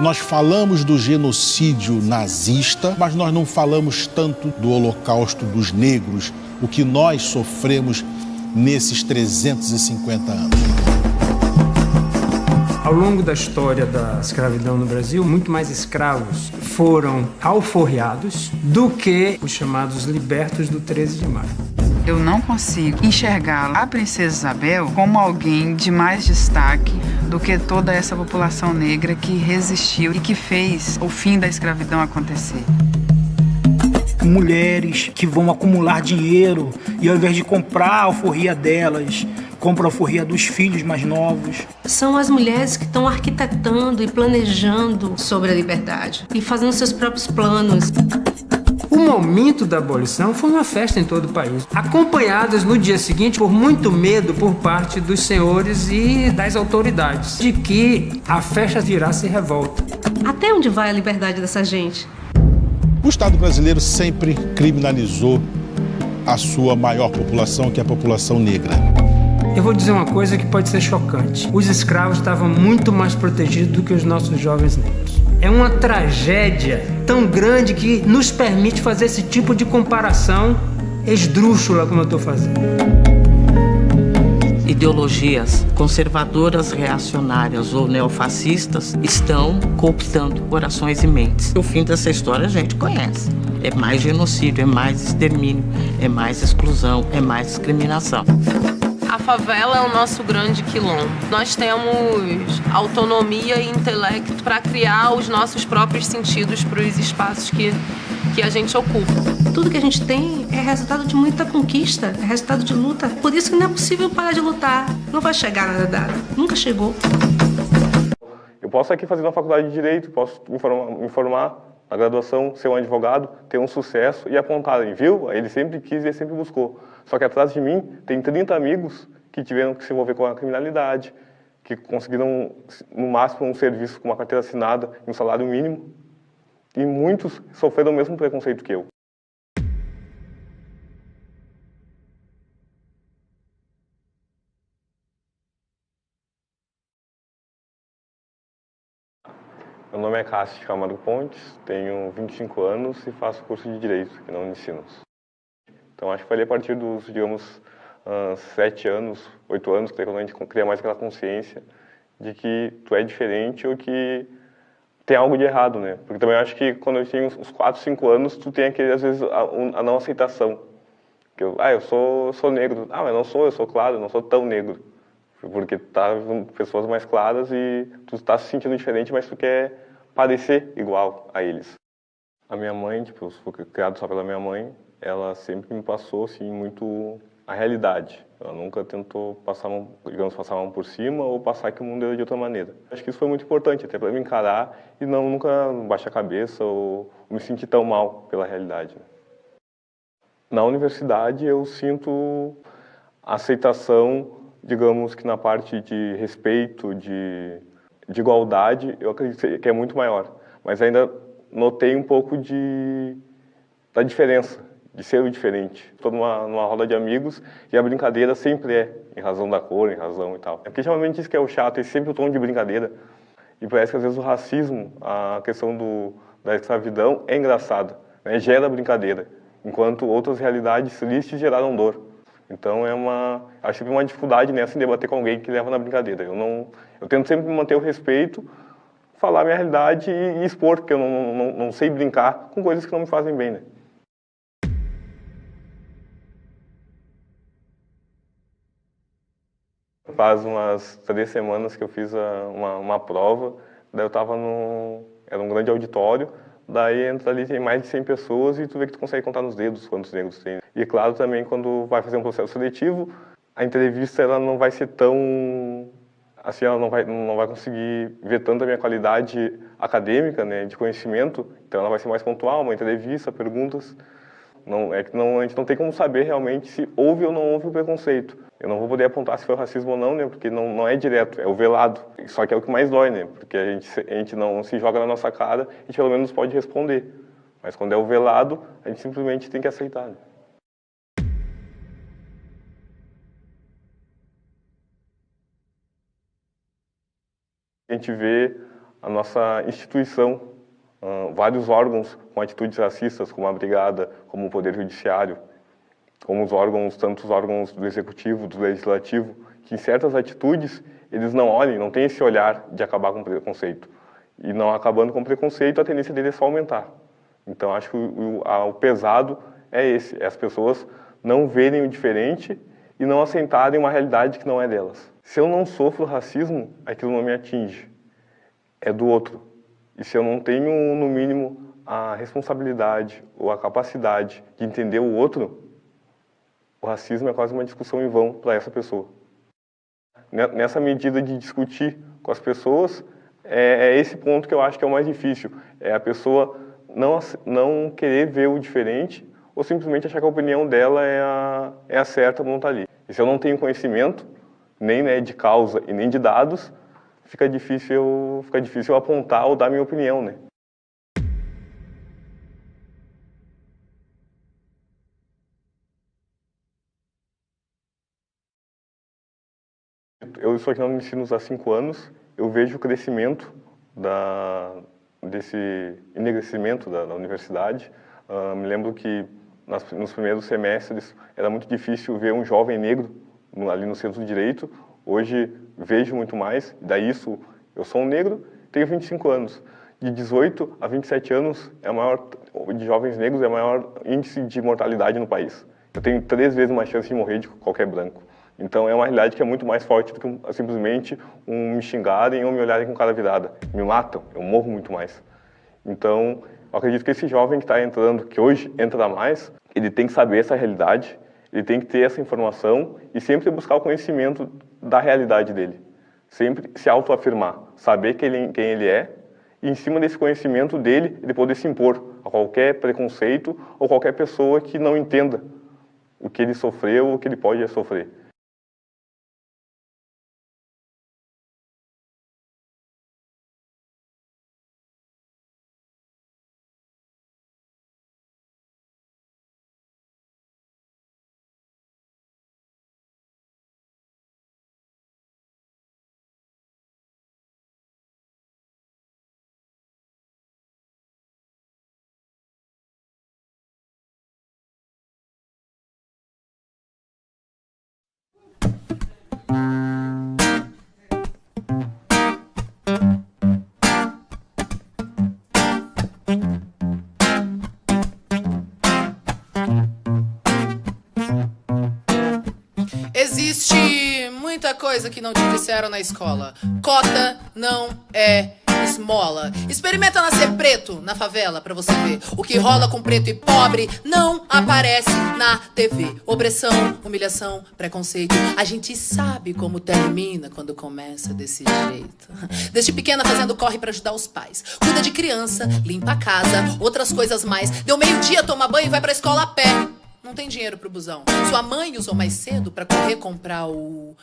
Nós falamos do genocídio nazista, mas nós não falamos tanto do Holocausto dos negros, o que nós sofremos nesses 350 anos. Ao longo da história da escravidão no Brasil, muito mais escravos foram alforriados do que os chamados libertos do 13 de maio. Eu não consigo enxergar a Princesa Isabel como alguém de mais destaque do que toda essa população negra que resistiu e que fez o fim da escravidão acontecer. Mulheres que vão acumular dinheiro e ao invés de comprar a alforria delas, compram a alforria dos filhos mais novos. São as mulheres que estão arquitetando e planejando sobre a liberdade e fazendo seus próprios planos. O momento da abolição foi uma festa em todo o país, acompanhadas no dia seguinte por muito medo por parte dos senhores e das autoridades, de que a festa virasse revolta. Até onde vai a liberdade dessa gente? O Estado brasileiro sempre criminalizou a sua maior população, que é a população negra. Eu vou dizer uma coisa que pode ser chocante. Os escravos estavam muito mais protegidos do que os nossos jovens negros. É uma tragédia tão grande que nos permite fazer esse tipo de comparação esdrúxula como eu estou fazendo. Ideologias conservadoras, reacionárias ou neofascistas estão cooptando corações e mentes. O fim dessa história a gente conhece. É mais genocídio, é mais extermínio, é mais exclusão, é mais discriminação. A favela é o nosso grande quilombo. Nós temos autonomia e intelecto para criar os nossos próprios sentidos para os espaços que a gente ocupa. Tudo que a gente tem é resultado de muita conquista, é resultado de luta. Por isso que não é possível parar de lutar. Não vai chegar nada dado. Nunca chegou. Eu posso aqui fazer uma faculdade de Direito, posso me formar na graduação, ser um advogado, ter um sucesso e apontarem, viu? Ele sempre quis e ele sempre buscou. Só que atrás de mim tem 30 amigos que tiveram que se envolver com a criminalidade, que conseguiram, no máximo, um serviço com uma carteira assinada e um salário mínimo. E muitos sofreram o mesmo preconceito que eu. Meu nome é Cássio Camargo Pontes, tenho 25 anos e faço curso de Direito aqui na Unicinos. Então acho que foi ali a partir dos, digamos, 7 anos, 8 anos, que quando a gente cria mais aquela consciência de que tu é diferente ou que tem algo de errado, né? Porque também acho que quando eu tinha uns 4, 5 anos, tu tem aquele, às vezes, a não aceitação. Que eu sou negro. Ah, mas não sou, eu sou claro, eu não sou tão negro. Porque tá com pessoas mais claras e tu tá se sentindo diferente, mas tu quer parecer igual a eles. A minha mãe, tipo, eu fui criado só pela minha mãe, ela sempre me passou, assim, muito a realidade. Ela nunca tentou passar a mão por cima ou passar que o mundo era de outra maneira. Acho que isso foi muito importante, até para me encarar e nunca baixar a cabeça ou me sentir tão mal pela realidade. Na universidade eu sinto aceitação, digamos que na parte de respeito, de igualdade, eu acredito que é muito maior. Mas ainda notei um pouco da diferença, de ser o diferente. Estou numa roda de amigos e a brincadeira sempre é em razão da cor, em razão e tal. É porque geralmente isso que é o chato, é sempre o tom de brincadeira. E parece que às vezes o racismo, a questão da escravidão é engraçada, né? Gera brincadeira, enquanto outras realidades tristes geraram dor. Então acho que tem uma dificuldade nessa em debater com alguém que leva na brincadeira. Eu tento sempre manter o respeito, falar a minha realidade e expor, porque eu não sei brincar com coisas que não me fazem bem, né? Faz umas 3 semanas que eu fiz uma prova, daí eu estava era um grande auditório, daí entra ali, tem mais de 100 pessoas e tu vê que tu consegue contar nos dedos quantos negros tem. E claro, também quando vai fazer um processo seletivo, a entrevista ela não vai ser tão, assim, ela não vai conseguir ver tanto a minha qualidade acadêmica, né, de conhecimento, então ela vai ser mais pontual, uma entrevista, perguntas. A gente não tem como saber realmente se houve ou não houve o preconceito. Eu não vou poder apontar se foi racismo ou não, né? Porque não é direto, é o velado. Só que é o que mais dói, né? Porque a gente não se joga na nossa cara, a gente pelo menos pode responder. Mas quando é o velado, a gente simplesmente tem que aceitar, né? A gente vê a nossa instituição, vários órgãos com atitudes racistas, como a Brigada, como o Poder Judiciário, como os órgãos, tanto os órgãos do Executivo, do Legislativo, que em certas atitudes eles não olhem, não têm esse olhar de acabar com o preconceito. E não acabando com o preconceito, a tendência dele é só aumentar. Então, acho que o pesado é esse, é as pessoas não verem o diferente e não aceitarem uma realidade que não é delas. Se eu não sofro racismo, aquilo não me atinge, é do outro. E se eu não tenho, no mínimo, a responsabilidade ou a capacidade de entender o outro, o racismo é quase uma discussão em vão para essa pessoa. Nessa medida de discutir com as pessoas, é esse ponto que eu acho que é o mais difícil. É a pessoa não querer ver o diferente ou simplesmente achar que a opinião dela é a certa, não está ali. E se eu não tenho conhecimento, nem de causa e nem de dados, fica difícil apontar ou dar minha opinião, né? Eu estou aqui na Unicinos há 5 anos, eu vejo o crescimento desse enegrecimento da universidade. Me lembro que nos primeiros semestres era muito difícil ver um jovem negro ali no centro de direito. Hoje vejo muito mais, daí isso, eu sou um negro, tenho 25 anos. De 18 a 27 anos, de jovens negros, é o maior índice de mortalidade no país. Eu tenho 3 vezes mais chance de morrer de qualquer branco. Então é uma realidade que é muito mais forte do que simplesmente me xingarem ou me olharem com cara virada. Me matam, eu morro muito mais. Então, eu acredito que esse jovem que está entrando, que hoje entra mais, ele tem que saber essa realidade, ele tem que ter essa informação e sempre buscar o conhecimento da realidade dele. Sempre se autoafirmar, saber quem ele é e, em cima desse conhecimento dele, ele poder se impor a qualquer preconceito ou qualquer pessoa que não entenda o que ele sofreu ou o que ele pode sofrer. Existe muita coisa que não te disseram na escola. Cota não é esmola. Experimenta nascer preto na favela pra você ver. O que rola com preto e pobre não aparece na TV. Opressão, humilhação, preconceito. A gente sabe como termina quando começa desse jeito. Desde pequena fazendo corre pra ajudar os pais. Cuida de criança, limpa a casa, outras coisas mais. Deu meio-dia, toma banho e vai pra escola a pé. Não tem dinheiro pro busão. Sua mãe usou mais cedo pra correr comprar o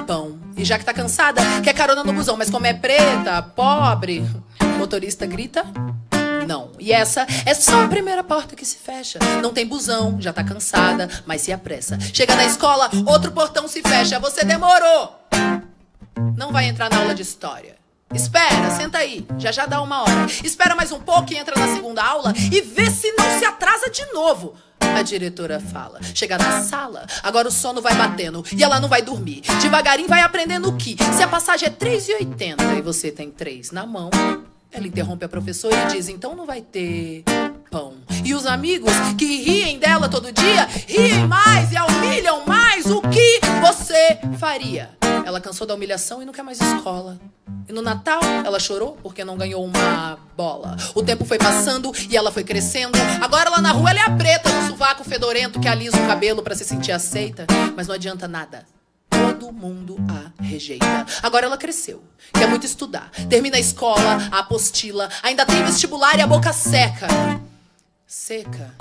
pão. E já que tá cansada, quer carona no busão. Mas como é preta, pobre, o motorista grita não. E essa é só a primeira porta que se fecha. Não tem busão, já tá cansada, mas se apressa. Chega na escola, outro portão se fecha. Você demorou. Não vai entrar na aula de história. Espera, senta aí, já dá 1 hora. Espera mais um pouco e entra na segunda aula e vê se não se atrasa de novo. A diretora fala. Chega na sala, agora o sono vai batendo e ela não vai dormir. Devagarinho vai aprendendo que se a passagem é 3,80 e você tem 3 na mão, ela interrompe a professora e diz, então não vai ter pão. E os amigos que riem dela todo dia, riem mais e a humilham mais. O que você faria? Ela cansou da humilhação e não quer mais escola. E no Natal, ela chorou porque não ganhou uma bola. O tempo foi passando e ela foi crescendo. Agora lá na rua ela é a preta, no sovaco fedorento que alisa o cabelo pra se sentir aceita. Mas não adianta nada. Todo mundo a rejeita. Agora ela cresceu, quer muito estudar. Termina a escola, a apostila. Ainda tem vestibular e a boca seca. Seca,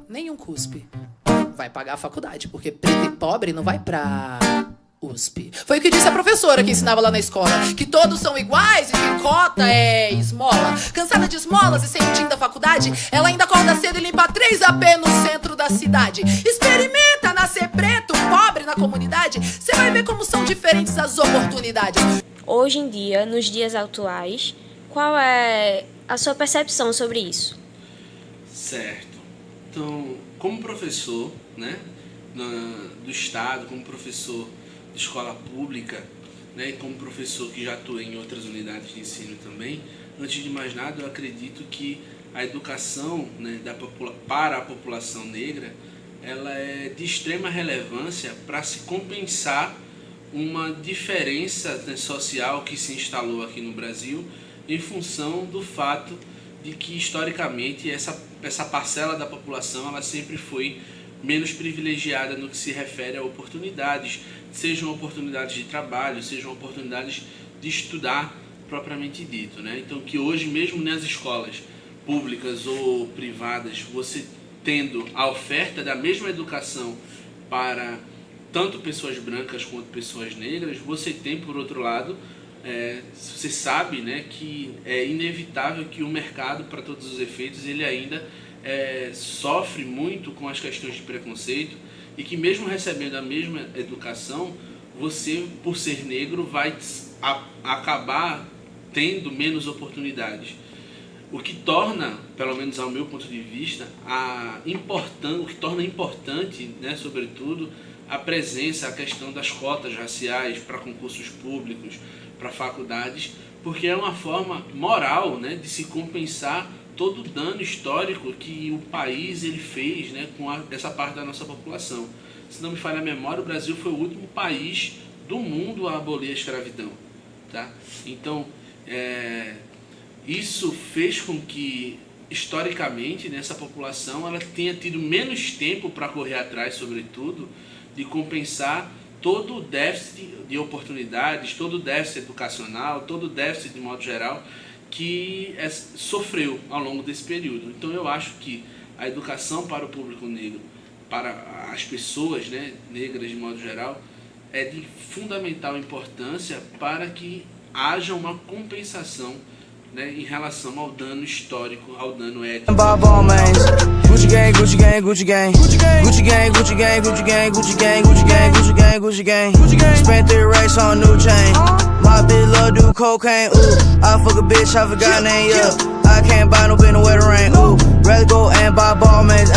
nenhum cuspe. Vai pagar a faculdade, porque preto e pobre não vai pra USP. Foi o que disse a professora que ensinava lá na escola, que todos são iguais e que cota é esmola. Cansada de esmolas e sem o tim da faculdade, ela ainda acorda cedo e limpa 3 AP no centro da cidade. Experimenta nascer preto, pobre na comunidade, você vai ver como são diferentes as oportunidades. Hoje em dia, nos dias atuais, qual é a sua percepção sobre isso? Certo. Então, como professor, né, do Estado, como professor de escola pública, né, e como professor que já atuei em outras unidades de ensino também, antes de mais nada, eu acredito que a educação, né, para a população negra, ela é de extrema relevância para se compensar uma diferença, né, social que se instalou aqui no Brasil em função do fato de que, historicamente, essa parcela da população ela sempre foi menos privilegiada no que se refere a oportunidades, sejam oportunidades de trabalho, sejam oportunidades de estudar propriamente dito, né? Então, que hoje, mesmo nas escolas públicas ou privadas, você tendo a oferta da mesma educação para tanto pessoas brancas quanto pessoas negras, você tem, por outro lado, você sabe, né, que é inevitável que o mercado, para todos os efeitos, ele ainda sofre muito com as questões de preconceito e que, mesmo recebendo a mesma educação, você, por ser negro, vai acabar tendo menos oportunidades. O que torna, pelo menos ao meu ponto de vista, o que torna importante, né, sobretudo, a presença, a questão das cotas raciais para concursos públicos, para faculdades, porque é uma forma moral, né, de se compensar todo o dano histórico que o país ele fez, né, com essa parte da nossa população. Se não me falha a memória, o Brasil foi o último país do mundo a abolir a escravidão. Tá? Então, isso fez com que, historicamente, nessa população ela tenha tido menos tempo para correr atrás, sobretudo, de compensar todo o déficit de oportunidades, todo o déficit educacional, todo o déficit de modo geral que sofreu ao longo desse período. Então eu acho que a educação para o público negro, para as pessoas, né, negras de modo geral, é de fundamental importância para que haja uma compensação, né, em relação ao dano histórico, ao dano étnico. Gucci gang, Gucci gang, Gucci gang, Gucci gang, Gucci gang, Gucci gang, Gucci gang, Gucci gang, Gucci gang, Gucci gang, Gucci gang, Gucci gang. Spent 3 racks on new chain. My bitch love do cocaine. Ooh, I fuck a bitch, I forgot name. Yeah, I can't buy no bin to wear the rain. Ooh, rather go and buy ball mates.